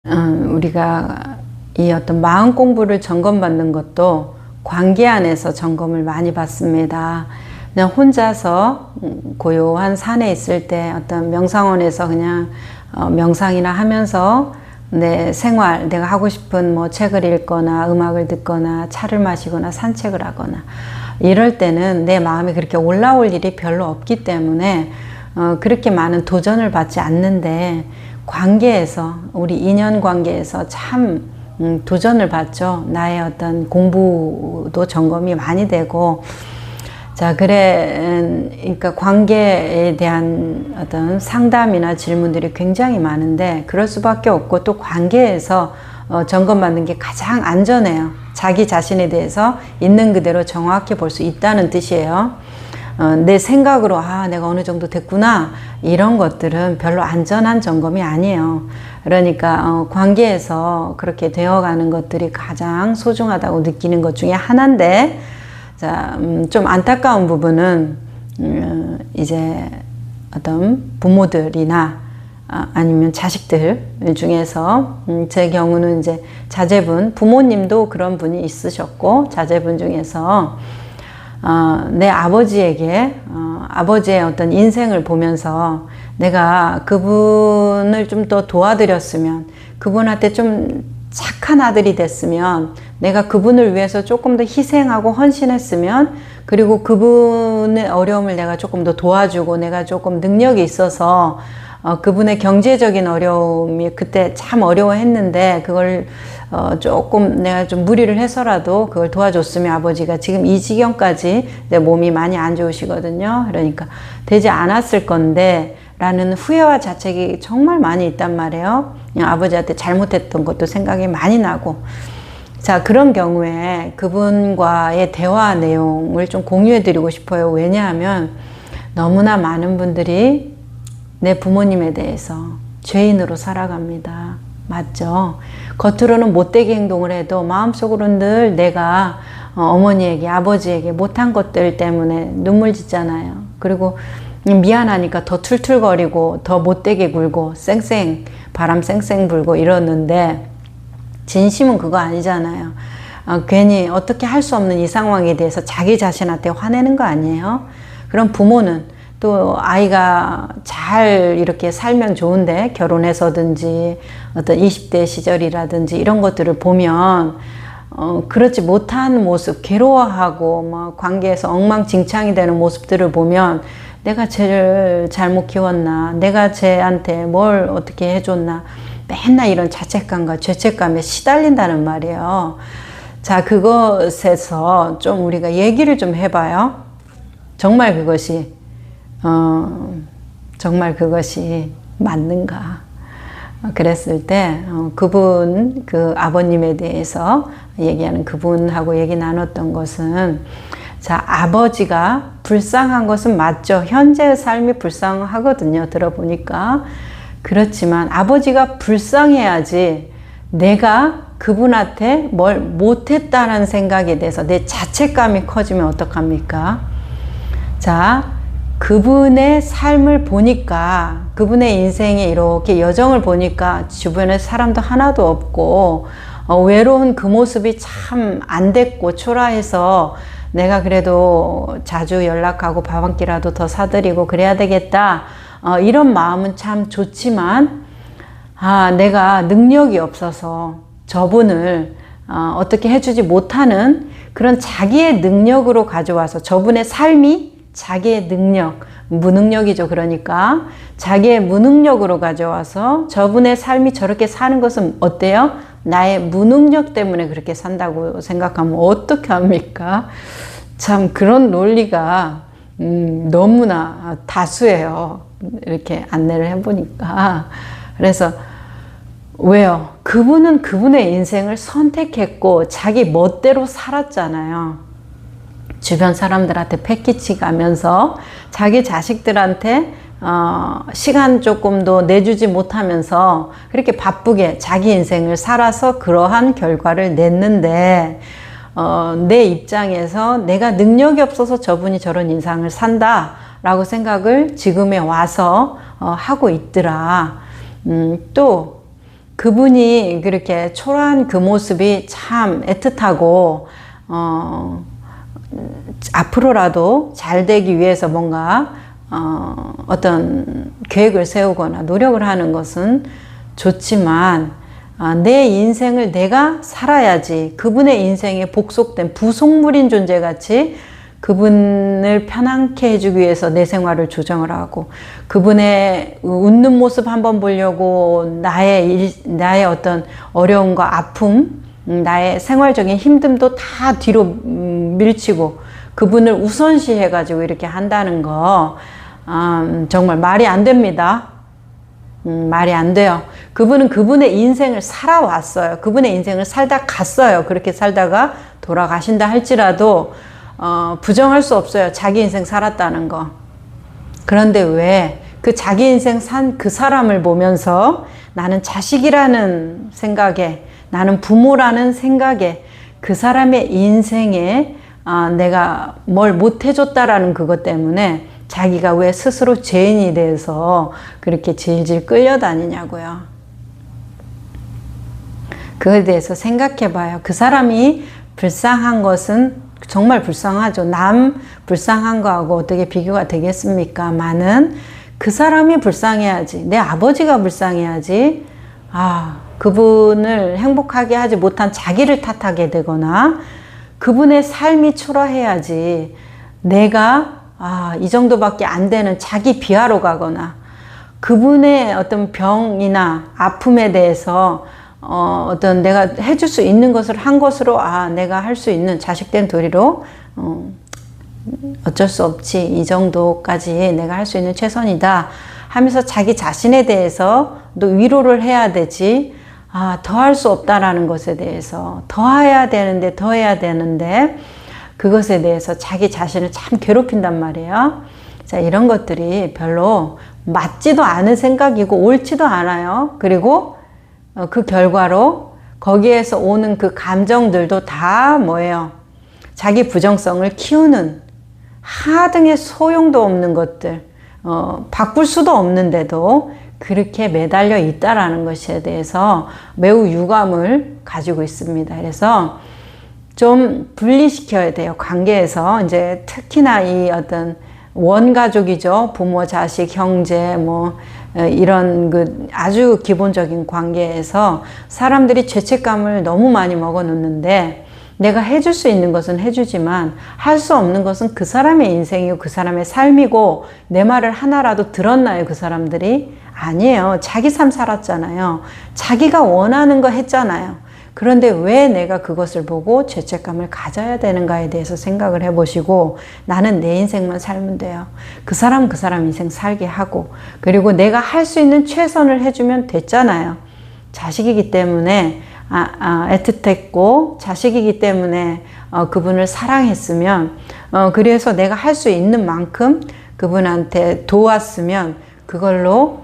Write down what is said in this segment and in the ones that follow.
우리가 이 어떤 마음 공부를 점검받는 것도 관계 안에서 점검을 많이 받습니다. 그냥 혼자서 고요한 산에 있을 때 어떤 명상원에서 그냥 명상이나 하면서 내 생활, 내가 하고 싶은 뭐 책을 읽거나 음악을 듣거나 차를 마시거나 산책을 하거나 이럴 때는 내 마음이 그렇게 올라올 일이 별로 없기 때문에 그렇게 많은 도전을 받지 않는데, 관계에서, 우리 인연 관계에서 참 도전을 받죠. 나의 어떤 공부도 점검이 많이 되고. 자, 그러니까 관계에 대한 어떤 상담이나 질문들이 굉장히 많은데, 그럴 수밖에 없고, 또 관계에서 점검받는 게 가장 안전해요. 자기 자신에 대해서 있는 그대로 정확히 볼 수 있다는 뜻이에요. 내 생각으로 내가 어느 정도 됐구나, 이런 것들은 별로 안전한 점검이 아니에요. 그러니까 관계에서 그렇게 되어가는 것들이 가장 소중하다고 느끼는 것 중에 하나인데, 자, 좀 안타까운 부분은 이제 어떤 부모들이나 아니면 자식들 중에서 제 경우는 이제 자제분, 부모님도 그런 분이 있으셨고, 자제분 중에서 내 아버지에게 아버지의 어떤 인생을 보면서 내가 그분을 좀 더 도와드렸으면, 그분한테 좀 착한 아들이 됐으면, 내가 그분을 위해서 조금 더 희생하고 헌신했으면, 그리고 그분의 어려움을 내가 조금 더 도와주고, 내가 조금 능력이 있어서 그분의 경제적인 어려움이 그때 참 어려워했는데 그걸 조금 내가 좀 무리를 해서라도 그걸 도와줬으면, 아버지가 지금 이 지경까지 내 몸이 많이 안 좋으시거든요. 그러니까 되지 않았을 건데 라는 후회와 자책이 정말 많이 있단 말이에요. 그냥 아버지한테 잘못했던 것도 생각이 많이 나고. 자, 그런 경우에 그분과의 대화 내용을 좀 공유해 드리고 싶어요. 왜냐하면 너무나 많은 분들이 내 부모님에 대해서 죄인으로 살아갑니다. 맞죠? 겉으로는 못되게 행동을 해도 마음속으로는 늘 내가 어머니에게, 아버지에게 못한 것들 때문에 눈물 짓잖아요. 그리고 미안하니까 더 툴툴거리고 더 못되게 굴고 바람 쌩쌩 불고 이러는데, 진심은 그거 아니잖아요. 괜히 어떻게 할 수 없는 이 상황에 대해서 자기 자신한테 화내는 거 아니에요? 그럼 부모는 또 아이가 잘 이렇게 살면 좋은데, 결혼해서든지 어떤 20대 시절이라든지 이런 것들을 보면 그렇지 못한 모습, 괴로워하고 뭐 관계에서 엉망진창이 되는 모습들을 보면 내가 쟤를 잘못 키웠나, 내가 쟤한테 뭘 어떻게 해줬나, 맨날 이런 자책감과 죄책감에 시달린다는 말이에요. 자, 그것에서 좀 우리가 얘기를 좀 해봐요. 정말 그것이 맞는가? 그랬을 때 그분, 그 아버님에 대해서 얘기하는 그분하고 얘기 나눴던 것은, 자, 아버지가 불쌍한 것은 맞죠. 현재의 삶이 불쌍하거든요. 들어보니까. 그렇지만 아버지가 불쌍해야지 내가 그분한테 뭘 못했다는 생각에 대해서 내 자책감이 커지면 어떡합니까? 자, 그분의 삶을 보니까, 그분의 인생에 이렇게 여정을 보니까 주변에 사람도 하나도 없고 외로운 그 모습이 참 안 됐고 초라해서, 내가 그래도 자주 연락하고 밥 한 끼라도 더 사드리고 그래야 되겠다, 이런 마음은 참 좋지만, 내가 능력이 없어서 저분을 어떻게 해주지 못하는 그런 자기의 능력으로 가져와서, 저분의 삶이 자기의 능력, 무능력이죠. 그러니까 자기의 무능력으로 가져와서 저분의 삶이 저렇게 사는 것은 어때요? 나의 무능력 때문에 그렇게 산다고 생각하면 어떻게 합니까? 참 그런 논리가 너무나 다수예요. 이렇게 안내를 해보니까. 그래서 왜요? 그분은 그분의 인생을 선택했고 자기 멋대로 살았잖아요. 주변 사람들한테 패기치 가면서 자기 자식들한테 시간 조금 더 내주지 못하면서 그렇게 바쁘게 자기 인생을 살아서 그러한 결과를 냈는데, 내 입장에서 내가 능력이 없어서 저분이 저런 인생을 산다 라고 생각을 지금에 와서 하고 있더라. 또 그분이 그렇게 초라한 그 모습이 참 애틋하고 앞으로라도 잘 되기 위해서 뭔가 어떤 계획을 세우거나 노력을 하는 것은 좋지만 내 인생을 내가 살아야지 그분의 인생에 복속된 부속물인 존재같이 그분을 편안케 해주기 위해서 내 생활을 조정을 하고 그분의 웃는 모습 한번 보려고 나의 어떤 어려움과 아픔, 나의 생활적인 힘듦도 다 뒤로 밀치고 그분을 우선시 해가지고 이렇게 한다는 거 정말 말이 안 됩니다. 말이 안 돼요. 그분은 그분의 인생을 살아왔어요. 그분의 인생을 살다 갔어요. 그렇게 살다가 돌아가신다 할지라도 부정할 수 없어요. 자기 인생 살았다는 거. 그런데 왜 그 자기 인생 산 그 사람을 보면서 나는 자식이라는 생각에, 나는 부모라는 생각에, 그 사람의 인생에 내가 뭘 못해줬다라는 그것 때문에 자기가 왜 스스로 죄인이 돼서 그렇게 질질 끌려다니냐고요. 그거에 대해서 생각해 봐요. 그 사람이 불쌍한 것은 정말 불쌍하죠. 남 불쌍한 거하고 어떻게 비교가 되겠습니까? 많은 그 사람이 불쌍해야지. 내 아버지가 불쌍해야지. 그분을 행복하게 하지 못한 자기를 탓하게 되거나 그분의 삶이 초라해야지. 내가 이 정도밖에 안 되는 자기 비하로 가거나 그분의 어떤 병이나 아픔에 대해서 어떤 내가 해줄 수 있는 것을 한 것으로 내가 할 수 있는 자식된 도리로 어쩔 수 없지, 이 정도까지 내가 할 수 있는 최선이다 하면서 자기 자신에 대해서 또 위로를 해야 되지, 더 할 수 없다라는 것에 대해서 더 해야 되는데 그것에 대해서 자기 자신을 참 괴롭힌단 말이에요. 자, 이런 것들이 별로 맞지도 않은 생각이고 옳지도 않아요. 그리고 그 결과로 거기에서 오는 그 감정들도 다 뭐예요? 자기 부정성을 키우는 하등의 소용도 없는 것들, 바꿀 수도 없는데도 그렇게 매달려 있다라는 것에 대해서 매우 유감을 가지고 있습니다. 그래서 좀 분리시켜야 돼요. 관계에서 이제 특히나 이 어떤 원가족이죠. 부모, 자식, 형제, 이런 그 아주 기본적인 관계에서 사람들이 죄책감을 너무 많이 먹어 놓는데 내가 해줄 수 있는 것은 해주지만 할 수 없는 것은 그 사람의 인생이고 그 사람의 삶이고 내 말을 하나라도 들었나요? 그 사람들이? 아니에요. 자기 삶 살았잖아요. 자기가 원하는 거 했잖아요. 그런데 왜 내가 그것을 보고 죄책감을 가져야 되는가에 대해서 생각을 해보시고 나는 내 인생만 살면 돼요. 그 사람 인생 살게 하고 그리고 내가 할 수 있는 최선을 해주면 됐잖아요. 자식이기 때문에 애틋했고 자식이기 때문에 그분을 사랑했으면 그래서 내가 할 수 있는 만큼 그분한테 도왔으면 그걸로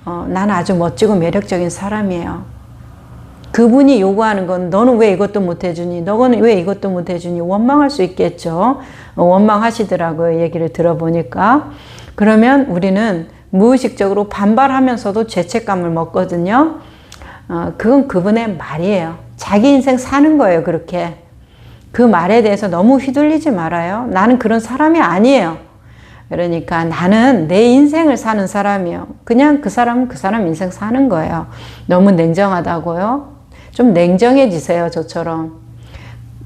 나는 아주 멋지고 매력적인 사람이에요. 그분이 요구하는 건 너는 왜 이것도 못 해주니? 너는 왜 이것도 못 해주니? 원망할 수 있겠죠. 원망하시더라고요. 얘기를 들어보니까. 그러면 우리는 무의식적으로 반발하면서도 죄책감을 먹거든요. 그건 그분의 말이에요. 자기 인생 사는 거예요. 그렇게. 그 말에 대해서 너무 휘둘리지 말아요. 나는 그런 사람이 아니에요. 그러니까 나는 내 인생을 사는 사람이에요. 그냥 그 사람은 그 사람 인생 사는 거예요. 너무 냉정하다고요? 좀 냉정해지세요. 저처럼.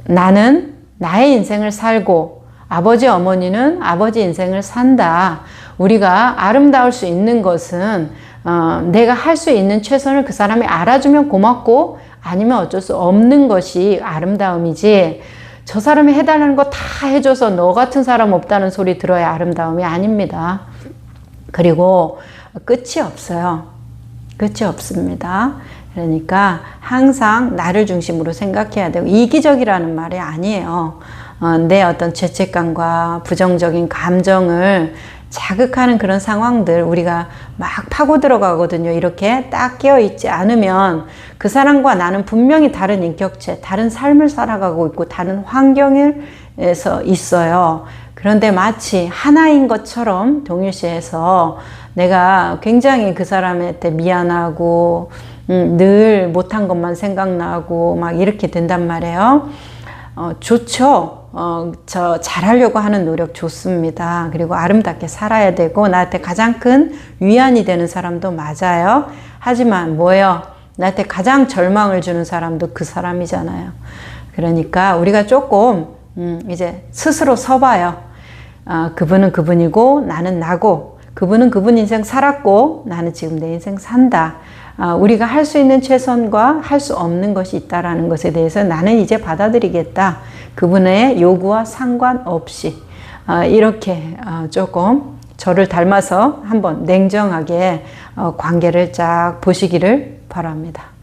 나는 나의 인생을 살고 아버지 어머니는 아버지 인생을 산다. 우리가 아름다울 수 있는 것은 내가 할 수 있는 최선을 그 사람이 알아주면 고맙고 아니면 어쩔 수 없는 것이 아름다움이지 저 사람이 해달라는 거 다 해줘서 너 같은 사람 없다는 소리 들어야 아름다움이 아닙니다. 그리고 끝이 없어요. 끝이 없습니다. 그러니까 항상 나를 중심으로 생각해야 되고 이기적이라는 말이 아니에요. 내 어떤 죄책감과 부정적인 감정을 자극하는 그런 상황들 우리가 막 파고 들어가거든요. 이렇게 딱 끼어있지 않으면 그 사람과 나는 분명히 다른 인격체, 다른 삶을 살아가고 있고 다른 환경에서 있어요. 그런데 마치 하나인 것처럼 동일시해서 내가 굉장히 그 사람한테 미안하고 늘 못한 것만 생각나고 막 이렇게 된단 말이에요. 좋죠. 저 잘하려고 하는 노력 좋습니다. 그리고 아름답게 살아야 되고 나한테 가장 큰 위안이 되는 사람도 맞아요. 하지만 뭐예요? 나한테 가장 절망을 주는 사람도 그 사람이잖아요. 그러니까 우리가 조금 이제 스스로 서봐요. 그분은 그분이고 나는 나고, 그분은 그분 인생 살았고 나는 지금 내 인생 산다. 우리가 할 수 있는 최선과 할 수 없는 것이 있다라는 것에 대해서 나는 이제 받아들이겠다. 그분의 요구와 상관없이 이렇게 조금 저를 닮아서 한번 냉정하게 관계를 쫙 보시기를 바랍니다.